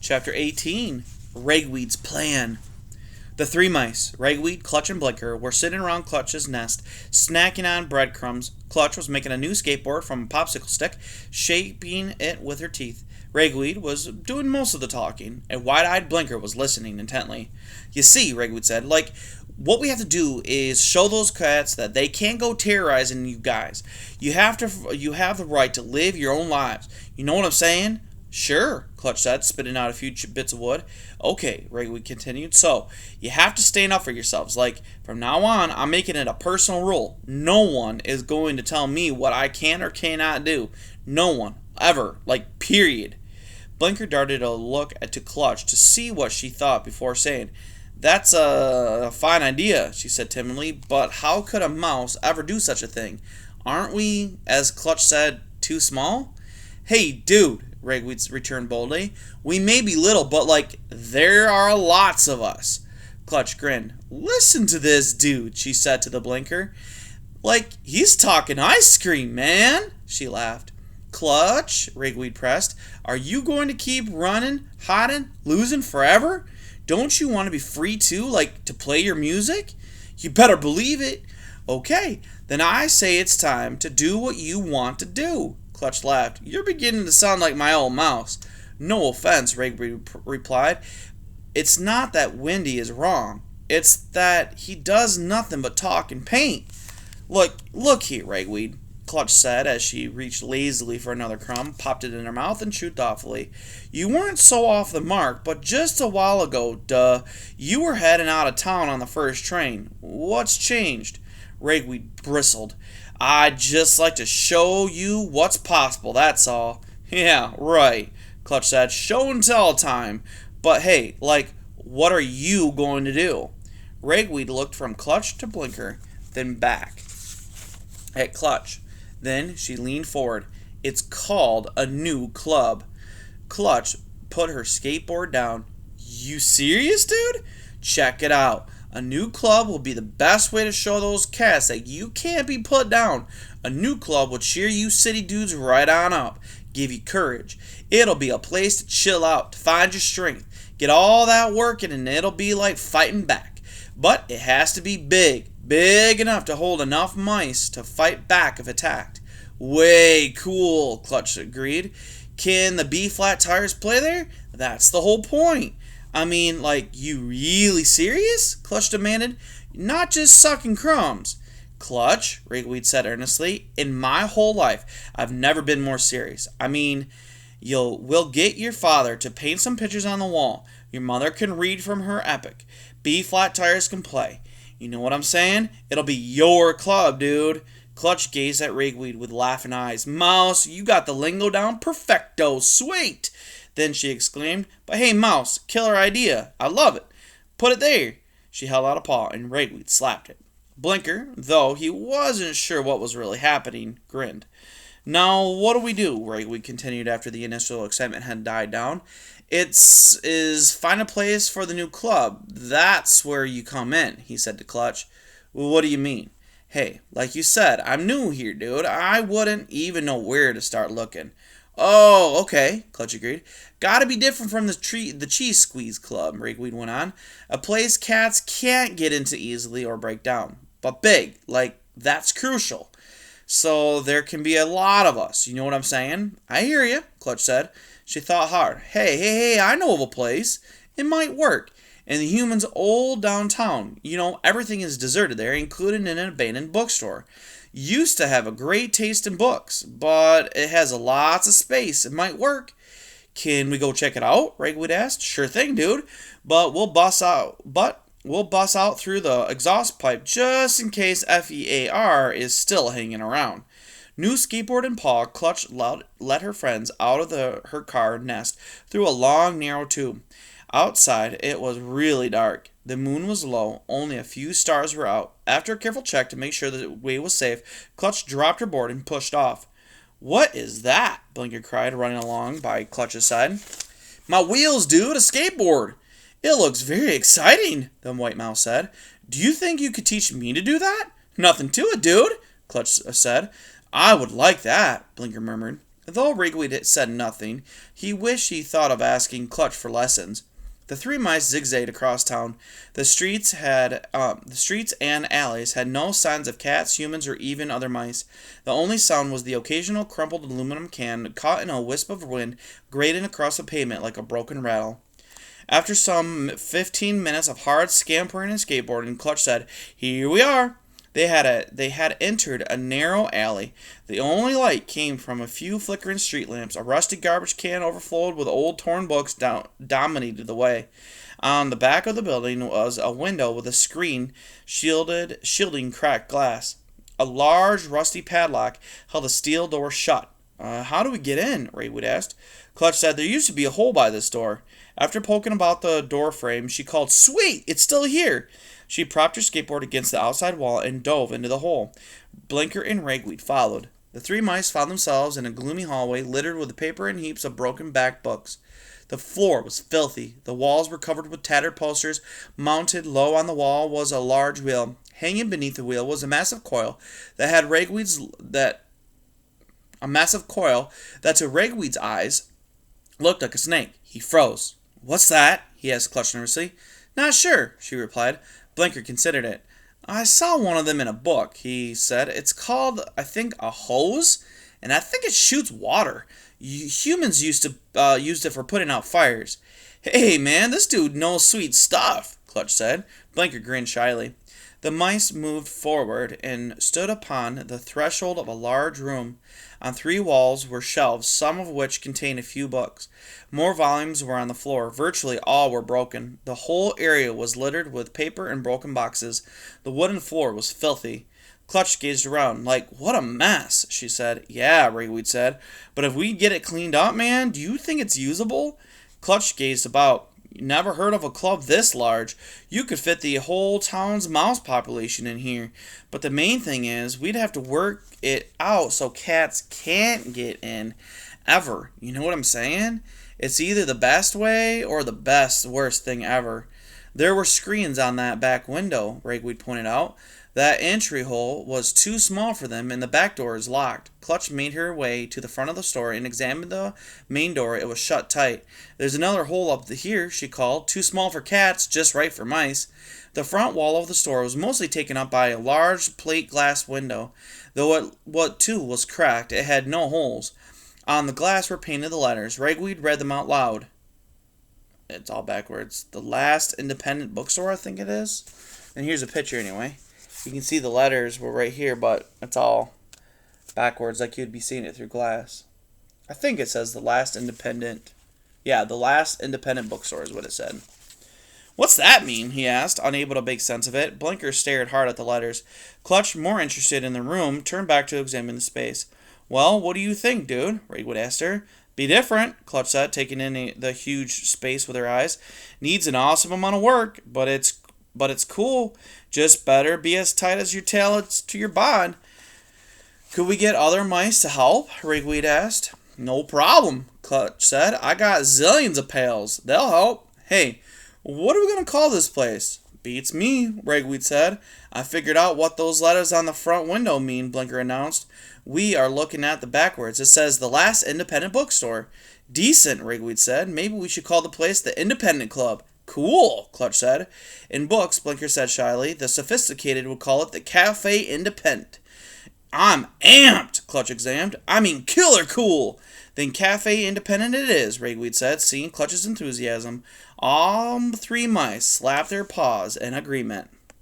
Chapter 18, Ragweed's Plan. The three mice, Ragweed, Clutch, and Blinker, were sitting around Clutch's nest, snacking on breadcrumbs. Clutch was making a new skateboard from a popsicle stick, shaping it with her teeth. Ragweed was doing most of the talking. A wide-eyed Blinker was listening intently. You see, Ragweed said, what we have to do is show those cats that they can't go terrorizing you guys. You have the right to live your own lives. You know what I'm saying? Sure, Clutch said, spitting out a few bits of wood. Okay, Ragweed continued. So, you have to stand up for yourselves. From now on, I'm making it a personal rule. No one is going to tell me what I can or cannot do. No one. Ever. Period. Blinker darted a look to Clutch to see what she thought before saying, "That's a fine idea," she said timidly, "but how could a mouse ever do such a thing? Aren't we, as Clutch said, too small?" "Hey, dude," Ragweeds returned boldly, "we may be little, but, there are lots of us." Clutch grinned. "Listen to this dude," she said to the Blinker. He's talking ice cream, man," she laughed. "Clutch," Ragweed pressed, "are you going to keep running, hiding, losing forever? Don't you want to be free too, to play your music?" "You better believe it." "Okay, then I say it's time to do what you want to do." Clutch laughed. "You're beginning to sound like my old mouse." "No offense," Ragweed replied. "It's not that Windy is wrong. It's that he does nothing but talk and paint." Look here, Ragweed," Clutch said as she reached lazily for another crumb, popped it in her mouth, and chewed thoughtfully. "You weren't so off the mark, but just a while ago, you were heading out of town on the first train. What's changed?" Ragweed bristled. "I'd just like to show you what's possible, that's all." "Yeah, right," Clutch said. "Show and tell time. But hey, what are you going to do?" Ragweed looked from Clutch to Blinker, then back at Clutch. Then she leaned forward. "It's called a new club." Clutch put her skateboard down. "You serious, dude? Check it out. A new club will be the best way to show those cats that you can't be put down. A new club will cheer you city dudes right on up, give you courage. It'll be a place to chill out, to find your strength, get all that working, and it'll be like fighting back. But it has to be big enough to hold enough mice to fight back if attacked." "Way cool," Clutch agreed. "Can the B-flat tires play there?" "That's the whole point." "I mean, you really serious?" Clutch demanded. "Not just sucking crumbs." "Clutch," Ragweed said earnestly, "in my whole life, I've never been more serious. I mean, we'll get your father to paint some pictures on the wall. Your mother can read from her epic. B-flat tires can play. You know what I'm saying? It'll be your club, dude." Clutch gazed at Ragweed with laughing eyes. "Mouse, you got the lingo down perfecto, sweet." Then she exclaimed, "But hey, Mouse, killer idea. I love it. Put it there." She held out a paw, and Ragweed slapped it. Blinker, though he wasn't sure what was really happening, grinned. "Now, what do we do?" Ragweed continued after the initial excitement had died down. Is find a place for the new club. That's where you come in," he said to Clutch. "Well, what do you mean?" "Hey, like you said, I'm new here, dude. I wouldn't even know where to start looking." "Oh, okay," Clutch agreed. "Gotta be different from the Cheese Squeeze Club," Ragweed went on. "A place cats can't get into easily or break down. But big, that's crucial. So there can be a lot of us, you know what I'm saying?" "I hear you," Clutch said. She thought hard. Hey, I know of a place. It might work. In the humans' old downtown. Everything is deserted there, including an abandoned bookstore. Used to have a great taste in books, but it has lots of space. It might work." "Can we go check it out?" Ragweed asked. "Sure thing, dude. But we'll bust out through the exhaust pipe just in case FEAR is still hanging around." New skateboard in paw, Clutch let her friends out of her car nest through a long, narrow tube. Outside, it was really dark. The moon was low, only a few stars were out. After a careful check to make sure the way was safe, Clutch dropped her board and pushed off. "What is that?" Blinker cried, running along by Clutch's side. "My wheels, dude, a skateboard." "It looks very exciting," the white mouse said. "Do you think you could teach me to do that?" "Nothing to it, dude," Clutch said. "I would like that," Blinker murmured. Though Ragweed said nothing, he wished he thought of asking Clutch for lessons. The three mice zigzagged across town. The streets and alleys had no signs of cats, humans, or even other mice. The only sound was the occasional crumpled aluminum can caught in a wisp of wind, grating across the pavement like a broken rattle. After some 15 minutes of hard scampering and skateboarding, Clutch said, "Here we are." They had entered a narrow alley. The only light came from a few flickering street lamps. A rusty garbage can overflowed with old torn books dominated the way. On the back of the building was a window with a screen shielding cracked glass. A large rusty padlock held a steel door shut. How do we get in?" Raywood asked. Clutch said there used to be a hole by this door. After poking about the door frame, she called, "Sweet, it's still here." She propped her skateboard against the outside wall and dove into the hole. Blinker and Ragweed followed. The three mice found themselves in a gloomy hallway littered with paper and heaps of broken-backed books. The floor was filthy. The walls were covered with tattered posters. Mounted low on the wall was a large wheel. Hanging beneath the wheel was a massive coil that to Ragweed's eyes looked like a snake. He froze. "What's that?" he asked Clutch nervously. "Not sure," she replied. Blinker considered it. "I saw one of them in a book," he said. "It's called, I think, a hose, and I think it shoots water. Humans used it for putting out fires." "Hey, man, this dude knows sweet stuff," Clutch said. Blinker grinned shyly. The mice moved forward and stood upon the threshold of a large room. On three walls were shelves, some of which contained a few books. More volumes were on the floor. Virtually all were broken. The whole area was littered with paper and broken boxes. The wooden floor was filthy. Clutch gazed around. "Like, what a mess," she said. "Yeah," Ragweed said. "But if we get it cleaned up, man, do you think it's usable?" Clutch gazed about. "Never heard of a club this large. You could fit the whole town's mouse population in here. But the main thing is, we'd have to work it out so cats can't get in. Ever. You know what I'm saying? It's either the best way or the worst thing ever." "There were screens on that back window," Ragweed pointed out. "That entry hole was too small for them, and the back door is locked." Clutch made her way to the front of the store and examined the main door. It was shut tight. "There's another hole up here," she called. "Too small for cats, just right for mice." The front wall of the store was mostly taken up by a large plate glass window. Though what too was cracked, it had no holes. On the glass were painted the letters. Ragweed read them out loud. It's all backwards. "The Last Independent Bookstore," I think it is. And here's a picture anyway. You can see the letters were right here, but it's all backwards like you'd be seeing it through glass. I think it says the Last Independent Bookstore is what it said. "What's that mean?" he asked, unable to make sense of it. Blinker stared hard at the letters. Clutch, more interested in the room, turned back to examine the space. "Well, what do you think, dude?" Ragweed asked her. "Be different," Clutch said, taking in the huge space with her eyes. "Needs an awesome amount of work, but it's cool. Just better be as tight as your tail is to your bod." "Could we get other mice to help?" Ragweed asked. "No problem," Clutch said. "I got zillions of pals. They'll help. Hey, what are we going to call this place?" "Beats me," Ragweed said. "I figured out what those letters on the front window mean," Blinker announced. "We are looking at the backwards. It says the Last Independent Bookstore." "Decent," Ragweed said. "Maybe we should call the place the Independent Club." "Cool," Clutch said. "In books," Blinker said shyly, "the sophisticated would call it the Cafe Independent." "I'm amped," Clutch exclaimed. "I mean killer cool." "Then Cafe Independent it is," Ragweed said, seeing Clutch's enthusiasm. All three mice slapped their paws in agreement.